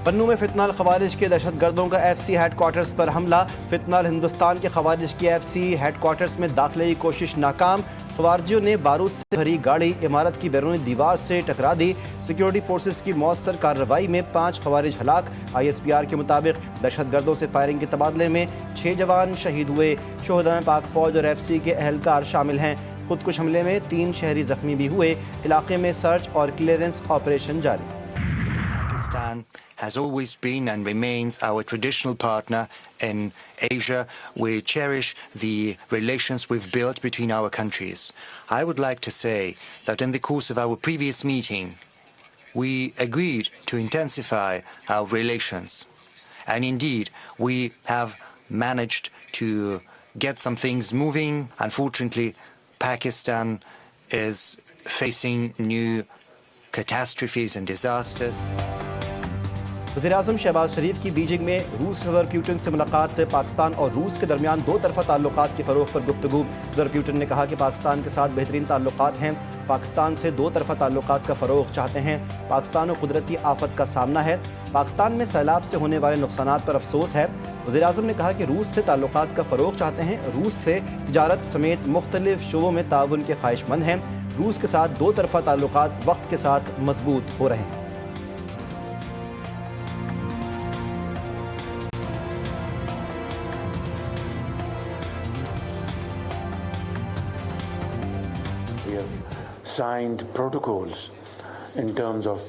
پنو میں فتنہ الخوارج کے دہشت گردوں کا ایف سی ہیڈ کوارٹرز پر حملہ۔ فتنہ ہندوستان کے خوارج کی ایف سی ہیڈ کوارٹرز میں داخلے کی کوشش ناکام۔ خوارجیوں نے بارود سے بھری گاڑی عمارت کی بیرونی دیوار سے ٹکرا دی۔ سیکیورٹی فورسز کی مؤثر کارروائی میں 5 خوارج ہلاک۔ آئی ایس پی آر کے مطابق دہشت گردوں سے فائرنگ کے تبادلے میں 6 جوان شہید ہوئے۔ شہداء میں پاک فوج اور ایف سی کے اہلکار شامل ہیں۔ خودکش حملے میں 3 شہری زخمی بھی ہوئے۔ علاقے میں سرچ اور کلیئرنس آپریشن جاری۔ Pakistan has always been and remains our traditional partner in Asia. We cherish the relations we've built between our countries. I would like to say that in the course of our previous meeting, we agreed to intensify our relations. And indeed, we have managed to get some things moving. Unfortunately, Pakistan is facing new catastrophes and disasters. وزیراعظم شہباز شریف کی Beijing میں روس کے صدر Putin سے ملاقات۔ پاکستان اور روس کے درمیان 2 طرفہ تعلقات کے فروغ پر گفتگو۔ صدر پیوٹن نے کہا کہ پاکستان کے ساتھ بہترین تعلقات ہیں، پاکستان سے 2 طرفہ تعلقات کا فروغ چاہتے ہیں۔ پاکستان کو قدرتی آفت کا سامنا ہے، پاکستان میں سیلاب سے ہونے والے نقصانات پر افسوس ہے۔ وزیراعظم نے کہا کہ روس سے تعلقات کا فروغ چاہتے ہیں، روس سے تجارت سمیت مختلف شعبوں میں تعاون کے خواہش مند ہیں۔ روس کے ساتھ 2 طرفہ تعلقات وقت کے ساتھ مضبوط ہو رہے ہیں۔ We have signed protocols in terms of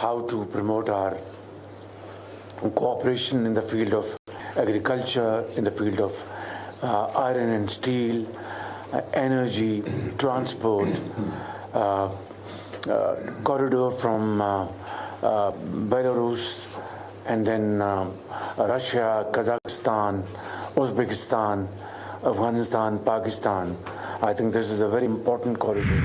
how to promote our cooperation in the field of agriculture, in the field of iron and steel, energy, transport, corridor from Belarus and then Russia, Kazakhstan, Uzbekistan, Afghanistan, Pakistan. I think this is a very important corridor.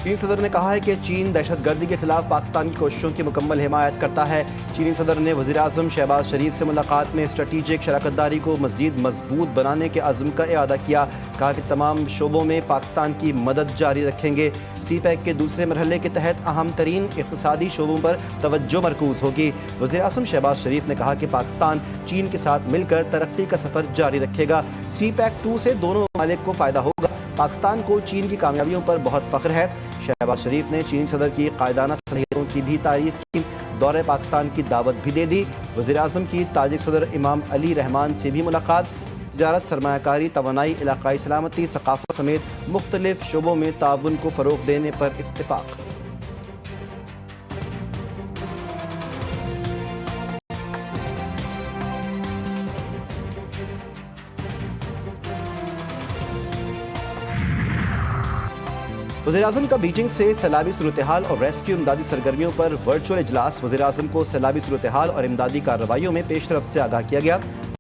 چین صدر نے کہا ہے کہ چین دہشت گردی کے خلاف پاکستان کی کوششوں کی مکمل حمایت کرتا ہے۔ چینی صدر نے وزیر اعظم شہباز شریف سے ملاقات میں اسٹریٹجک شراکت داری کو مزید مضبوط بنانے کے عزم کا اعادہ کیا۔ کہا کہ تمام شعبوں میں پاکستان کی مدد جاری رکھیں گے۔ سی پیک کے دوسرے مرحلے کے تحت اہم ترین اقتصادی شعبوں پر توجہ مرکوز ہوگی۔ وزیر اعظم شہباز شریف نے کہا کہ پاکستان چین کے ساتھ مل کر ترقی کا سفر جاری رکھے گا۔ سی پیک 2 سے دونوں ممالک کو فائدہ ہوگا۔ پاکستان کو چین کی کامیابیوں پر بہت فخر ہے۔ شہباز شریف نے چینی صدر کی قائدانہ صلاحیتوں کی بھی تعریف کی، دورہ پاکستان کی دعوت بھی دے دی۔ وزیر اعظم کی تاجک صدر امام علی رحمان سے بھی ملاقات۔ تجارت، سرمایہ کاری، توانائی، علاقائی سلامتی، ثقافت سمیت مختلف شعبوں میں تعاون کو فروغ دینے پر اتفاق۔ وزیراعظم کا بیجنگ سے سیلابی صورتحال اور ریسکیو امدادی سرگرمیوں پر ورچوئل اجلاس۔ وزیراعظم کو سیلابی صورتحال اور امدادی کارروائیوں میں پیش رفت سے آگاہ کیا گیا۔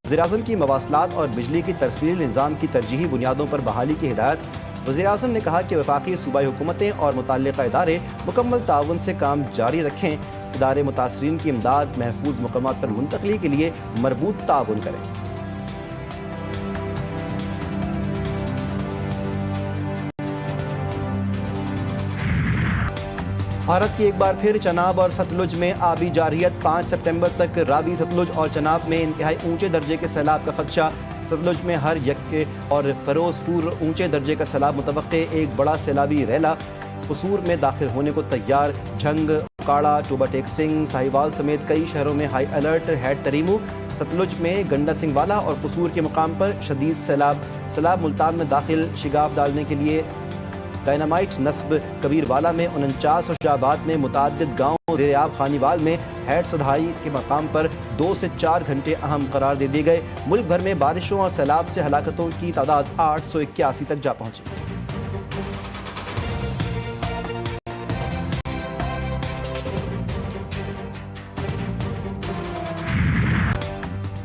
وزیراعظم کی مواصلات اور بجلی کی ترسیل نظام کی ترجیحی بنیادوں پر بحالی کی ہدایت۔ وزیراعظم نے کہا کہ وفاقی صوبائی حکومتیں اور متعلقہ ادارے مکمل تعاون سے کام جاری رکھیں۔ ادارے متاثرین کی امداد، محفوظ مقامات پر منتقلی کے لیے مربوط تعاون کریں۔ بھارت کی ایک بار پھر چناب اور ستلج میں آبی جارحیت۔ 5 سپٹمبر تک راوی، ستلج اور چناب میں انتہائی اونچے درجے کے سیلاب کا خدشہ۔ ستلج میں ہر یکے اور فیروز پور اونچے درجے کا سیلاب متوقع۔ ایک بڑا سیلابی ریلا قصور میں داخل ہونے کو تیار۔ جھنگ، کاڑا، ٹوبا ٹیک سنگھ، ساہیوال سمیت کئی شہروں میں ہائی الرٹ ہے تریمو۔ ستلج میں گنڈا سنگھ والا اور قصور کے مقام پر شدید سیلاب ملتان میں داخل۔ شگاف ڈالنے کے لیے ڈائنامائٹ نصب۔ کبیر والا میں 49 اور شاہ آباد میں متعدد گاؤں زیر آب۔ خانیوال میں ہیڈ سدھائی کے مقام پر 2 سے 4 گھنٹے اہم قرار دے دیے گئے۔ ملک بھر میں بارشوں اور سیلاب سے ہلاکتوں کی تعداد 881 تک جا پہنچی۔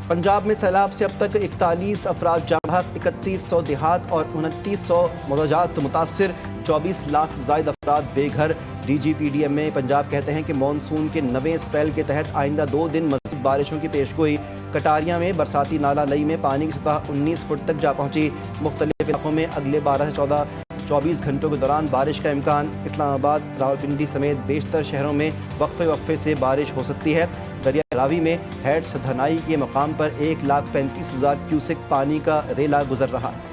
پنجاب میں سیلاب سے اب تک 41 افراد جاں بحق، 3100 دیہات اور 2900 مزاجات متاثر، 24 لاکھ سے زائد افراد بے گھر۔ D G P D M Punjab کہتے ہیں کہ مانسون کے 9ویں اسپیل کے تحت آئندہ 2 دن مزید بارشوں کی پیشگوئی۔ کٹاریاں میں برساتی نالہ لئی میں پانی کی سطح 19 فٹ تک جا پہنچی۔ مختلف علاقوں میں اگلے 12 سے 14 24 گھنٹوں کے دوران بارش کا امکان۔ اسلام آباد، راولپنڈی سمیت بیشتر شہروں میں وقفے سے بارش ہو سکتی ہے۔ دریا راوی میں ہیڈ سدھنائی کے مقام پر 1,35,000 کیوسک پانی کا ریلا گزر رہا ہے۔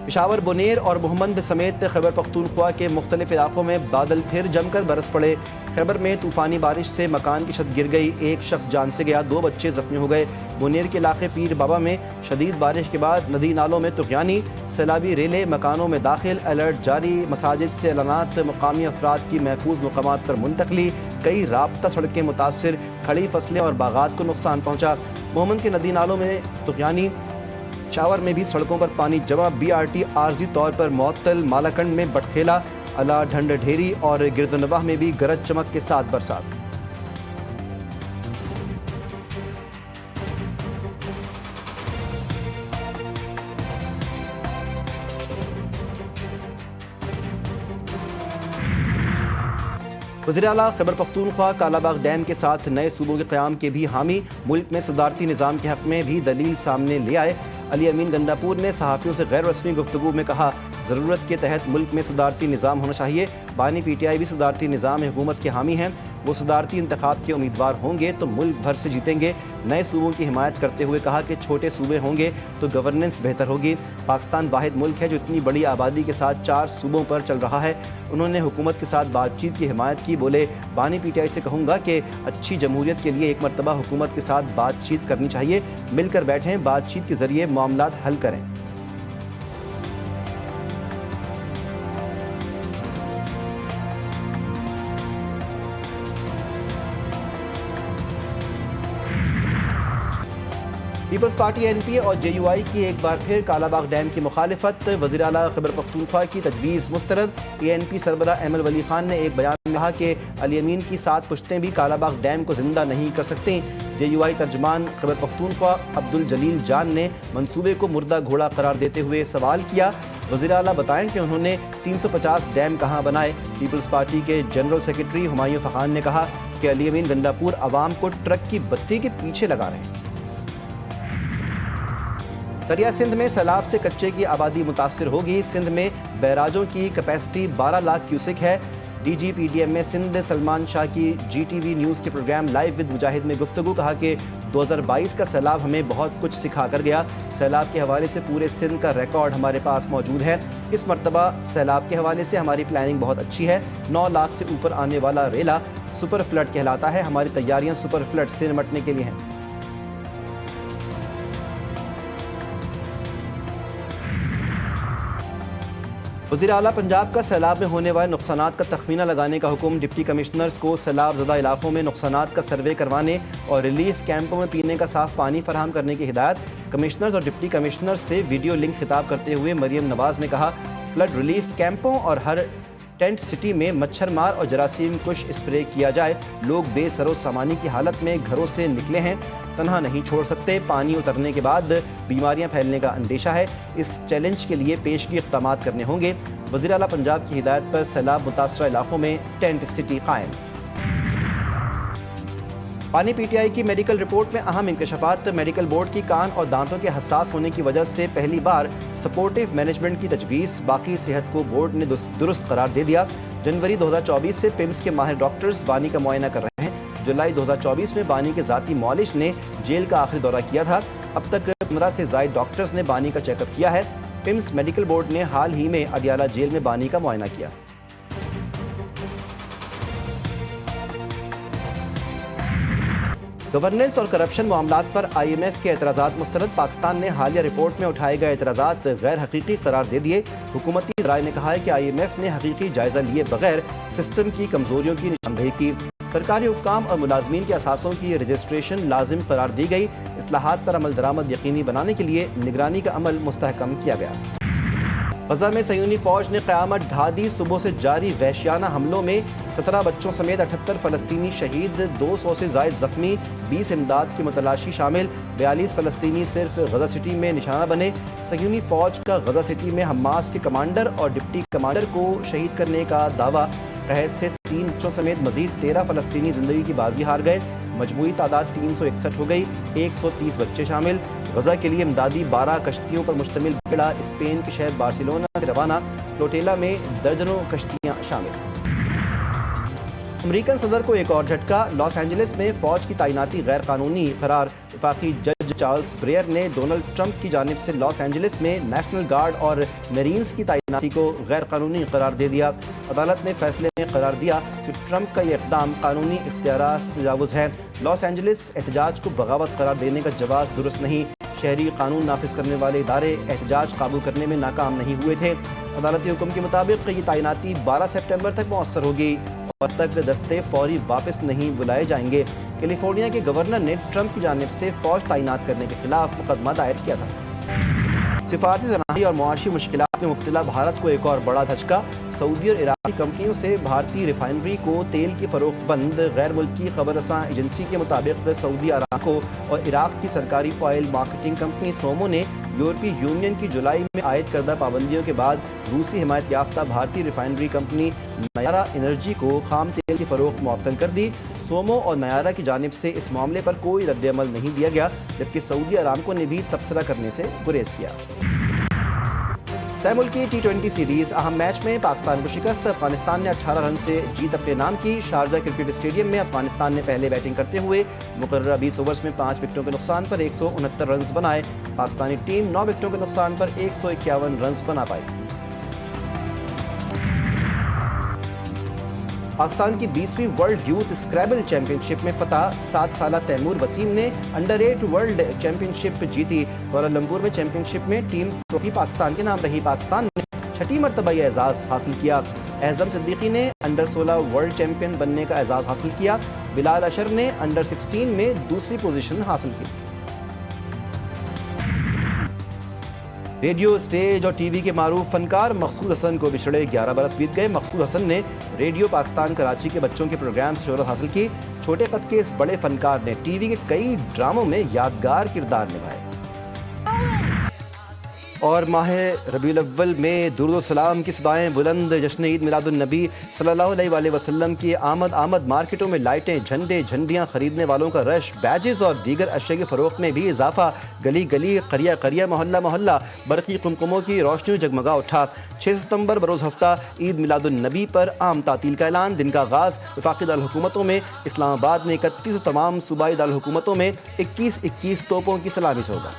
پشاور، بونیر اور محمد سمیت خیبر پختونخوا کے مختلف علاقوں میں بادل پھر جم کر برس پڑے۔ خیبر میں طوفانی بارش سے مکان کی چھت گر گئی، ایک شخص جان سے گیا، 2 بچے زخمی ہو گئے۔ بونیر کے علاقے پیر بابا میں شدید بارش کے بعد ندی نالوں میں طغیانی، سیلابی ریلیں مکانوں میں داخل، الرٹ جاری، مساجد سے اعلانات، مقامی افراد کی محفوظ مقامات پر منتقلی، کئی رابطہ سڑکیں متاثر، کھڑی فصلیں اور باغات کو نقصان پہنچا۔ محمد کے ندی نالوں میں طغیانی، پشاور میں بھی سڑکوں پر پانی جمع، BRT عارضی طور پر معطل، مالاکنڈ میں بٹخیلا، الا ڈھنڈ ڈھیری اور گردنواہ میں بھی گرج چمک کے ساتھ برسات۔ وزیراعلیٰ خیبر پختونخوا کالا باغ ڈیم کے ساتھ نئے صوبوں کے قیام کے بھی حامی، ملک میں صدارتی نظام کے حق میں بھی دلیل سامنے لے آئے۔ علی امین گنڈاپور نے صحافیوں سے غیر رسمی گفتگو میں کہا، ضرورت کے تحت ملک میں صدارتی نظام ہونا چاہیے۔ بانی PTI بھی صدارتی نظام حکومت کے حامی ہیں، وہ صدارتی انتخاب کے امیدوار ہوں گے تو ملک بھر سے جیتیں گے۔ نئے صوبوں کی حمایت کرتے ہوئے کہا کہ چھوٹے صوبے ہوں گے تو گورننس بہتر ہوگی۔ پاکستان واحد ملک ہے جو اتنی بڑی آبادی کے ساتھ 4 صوبوں پر چل رہا ہے۔ انہوں نے حکومت کے ساتھ بات چیت کی حمایت کی، بولے بانی PTI سے کہوں گا کہ اچھی جمہوریت کے لیے ایک مرتبہ حکومت کے ساتھ بات چیت کرنی چاہیے، مل کر بیٹھیں، بات چیت کے ذریعے معاملات حل کریں۔ پیپلز پارٹی NP اور JUI کی ایک بار پھر کالا باغ ڈیم کی مخالفت، وزیر اعلیٰ خیبر پختونخوا کی تجویز مسترد۔ ANP سربراہ ایمل ولی خان نے ایک بیان میں کہا کہ علی امین کی 7 پشتیں بھی کالا باغ ڈیم کو زندہ نہیں کر سکتیں۔ JUI ترجمان خیبر پختونخوا عبدالجلیل جان نے منصوبے کو مردہ گھوڑا قرار دیتے ہوئے سوال کیا، وزیر اعلیٰ بتائیں کہ انہوں نے 350 ڈیم کہاں بنائے۔ پیپلز پارٹی کے جنرل سیکرٹری ہمایوں فخان نے کہا کہ علی امین گنڈاپور عوام کو ٹرک کی بتی کے پیچھے لگا رہے ہیں۔ دریا سندھ میں سیلاب سے کچے کی آبادی متاثر ہوگی۔ سندھ میں بیراجوں کی کیپیسٹی 12 لاکھ کیوسک ہے۔ DG PDM سندھ سلمان شاہ کی GTV نیوز کے پروگرام لائیو ود مجاہد میں گفتگو، کہا کہ 2022 کا سیلاب ہمیں بہت کچھ سکھا کر گیا۔ سیلاب کے حوالے سے پورے سندھ کا ریکارڈ ہمارے پاس موجود ہے۔ اس مرتبہ سیلاب کے حوالے سے ہماری پلاننگ بہت اچھی ہے۔ 9 لاکھ سے اوپر آنے والا ریلا سپر فلڈ کہلاتا ہے۔ ہماری تیاریاں سپر فلڈ سے نمٹنے کے لیے ہیں۔ وزیر اعلیٰ پنجاب کا سیلاب میں ہونے والے نقصانات کا تخمینہ لگانے کا حکم، ڈپٹی کمشنرز کو سیلاب زدہ علاقوں میں نقصانات کا سروے کروانے اور ریلیف کیمپوں میں پینے کا صاف پانی فراہم کرنے کی ہدایت۔ کمشنرز اور ڈپٹی کمشنرز سے ویڈیو لنک خطاب کرتے ہوئے مریم نواز نے کہا، فلڈ ریلیف کیمپوں اور ہر ٹینٹ سٹی میں مچھر مار اور جراثیم کش اسپرے کیا جائے۔ لوگ بے سر و سامانی کی حالت میں گھروں سے نکلے ہیں، تنہا نہیں چھوڑ سکتے۔ پانی اترنے کے بعد بیماریاں پھیلنے کا اندیشہ ہے۔ اس چیلنج کے لیے پیشگی اقدامات کرنے ہوں گے۔ وزیر اعلیٰ پنجاب کی ہدایت پر سیلاب متاثرہ علاقوں میں ٹینٹ سٹی قائم۔ پانی PTI کی میڈیکل رپورٹ میں اہم انکشافات، میڈیکل بورڈ کی کان اور دانتوں کے حساس ہونے کی وجہ سے پہلی بار سپورٹیو مینجمنٹ کی تجویز، باقی صحت کو بورڈ نے درست قرار دے دیا۔ جنوری 2024 سے PIMS کے ماہر ڈاکٹرز بانی کا معائنہ کر رہے ہیں۔ جولائی 2024 میں بانی کے ذاتی معالج نے جیل کا آخری دورہ کیا تھا۔ اب تک 15 سے زائد ڈاکٹرز نے بانی کا چیک اپ کیا ہے۔ PIMS میڈیکل بورڈ نے حال ہی میں اڈیالہ جیل میں بانی کا معائنہ کیا۔ گورننس اور کرپشن معاملات پر IMF کے اعتراضات مسترد، پاکستان نے حالیہ رپورٹ میں اٹھائے گئے اعتراضات غیر حقیقی قرار دے دیے۔ حکومتی ذرائع نے کہا ہے کہ IMF نے حقیقی جائزہ لیے بغیر سسٹم کی کمزوریوں کی نشاندہی کی۔ سرکاری حکام اور ملازمین کے اثاثوں کی رجسٹریشن لازم قرار دی گئی۔ اصلاحات پر عمل درآمد یقینی بنانے کے لیے نگرانی کا عمل مستحکم کیا گیا۔ غزہ میں صہیونی فوج نے قیامت ڈھا دی، صبح سے جاری وحشیانہ حملوں میں 17 بچوں سمیت 78 فلسطینی شہید، 200 سے زائد زخمی، 20 امداد کی متلاشی شامل، 42 فلسطینی صرف غزہ سٹی میں نشانہ بنے۔ صہیونی فوج کا غزہ سٹی میں حماس کے کمانڈر اور ڈپٹی کمانڈر کو شہید کرنے کا دعویٰ، قحط سے 3 بچوں سمیت مزید 13 فلسطینی زندگی کی بازی ہار گئے، مجموعی تعداد 361 ہو گئی، 130 بچے شامل۔ غزہ کے لیے امدادی 12 کشتیوں پر مشتمل بیڑا اسپین کے شہر بارسلونا سے روانہ، فلوٹیلا میں درجنوں کشتیاں شامل۔ امریکن صدر کو ایک اور جھٹکا، لاس اینجلس میں فوج کی تعیناتی غیر قانونی قرار۔ وفاقی جج چارلس بریئر نے ڈونلڈ ٹرمپ کی جانب سے لاس اینجلس میں نیشنل گارڈ اور میرینز کی تعیناتی کو غیر قانونی قرار دے دیا۔ عدالت نے فیصلے میں قرار دیا کہ ٹرمپ کا یہ اقدام قانونی اختیارات سے تجاوز ہے۔ لاس اینجلس احتجاج کو بغاوت قرار دینے کا جواز درست نہیں، شہری قانون نافذ کرنے والے ادارے احتجاج قابو کرنے میں ناکام نہیں ہوئے تھے۔ عدالتی حکم کے مطابق یہ تعیناتی 12 سپٹمبر تک مؤثر ہوگی اور تک دستے فوری واپس نہیں بلائے جائیں گے۔ کیلیفورنیا کے گورنر نے ٹرمپ کی جانب سے فوج تعینات کرنے کے خلاف مقدمہ دائر کیا تھا۔ سفارتی زرعی اور معاشی مشکلات میں مبتلا بھارت کو ایک اور بڑا دھچکا، سعودی اور عراقی کمپنیوں سے بھارتی ریفائنری کو تیل کی فروخت بند۔ غیر ملکی خبر رساں ایجنسی کے مطابق سعودی اراکو اور عراق کی سرکاری آئل مارکیٹنگ کمپنی سومو نے یورپی یونین کی جولائی میں عائد کردہ پابندیوں کے بعد روسی حمایت یافتہ بھارتی ریفائنری کمپنی نیارا انرجی کو خام تیل کی فروخت معطل کر دی۔ سومو اور نیارا کی جانب سے اس معاملے پر کوئی رد عمل نہیں دیا گیا، جبکہ سعودی ارامکو نے بھی تبصرہ کرنے سے گریز کیا۔ طے ملکی T20 سیریز اہم میچ میں پاکستان کو شکست، افغانستان نے 18 رن سے جیت اپنے نام کی۔ شارجہ کرکٹ اسٹیڈیم میں افغانستان نے پہلے بیٹنگ کرتے ہوئے مقررہ 20 اوورز میں 5 وکٹوں کے نقصان پر 169 رنز بنائے۔ پاکستانی ٹیم 9 وکٹوں کے نقصان پر 151 رنز بنا پائی۔ پاکستان کی 20ویں ورلڈ یوتھ اسکریبل چیمپئن شپ میں فتح، 7 سالہ تیمور وسیم نے انڈر 8 ورلڈ چیمپئن شپ جیتی۔ کوالالمپور میں چیمپئن شپ میں ٹیم ٹرافی پاکستان کے نام رہی۔ پاکستان نے 6ٹھی مرتبہ یہ اعزاز حاصل کیا۔ اعظم صدیقی نے انڈر 16 ورلڈ چیمپئن بننے کا اعزاز حاصل کیا۔ بلال اشر نے انڈر 16 میں دوسری پوزیشن حاصل کی۔ ریڈیو، اسٹیج اور ٹی وی کے معروف فنکار مقصود حسن کو بچھڑے 11 برس بیت گئے۔ مقصود حسن نے ریڈیو پاکستان کراچی کے بچوں کے پروگرام سے شہرت حاصل کی۔ چھوٹے قد کے اس بڑے فنکار نے ٹی وی کے کئی ڈراموں میں یادگار کردار نبھائے۔ اور ماہ ربیع الاول میں درود و سلام کی صدائیں بلند، جشن عید میلاد النبی صلی اللہ علیہ وآلہ وسلم کی آمد مارکیٹوں میں لائٹیں، جھنڈے، جھنڈیاں خریدنے والوں کا رش، بیجز اور دیگر اشیاء کی فروخت میں بھی اضافہ۔ گلی گلی، قریہ قریہ، محلہ محلہ برقی قمقموں کی روشنیوں جگمگا اٹھا۔ 6 ستمبر بروز ہفتہ عید میلاد النبی پر عام تعطیل کا اعلان۔ دن کا آغاز وفاقی دارالحکومتوں میں اسلام آباد میں 31 اور تمام صوبائی دارالحکومتوں میں 21 توپوں کی سلامی سے ہوگا۔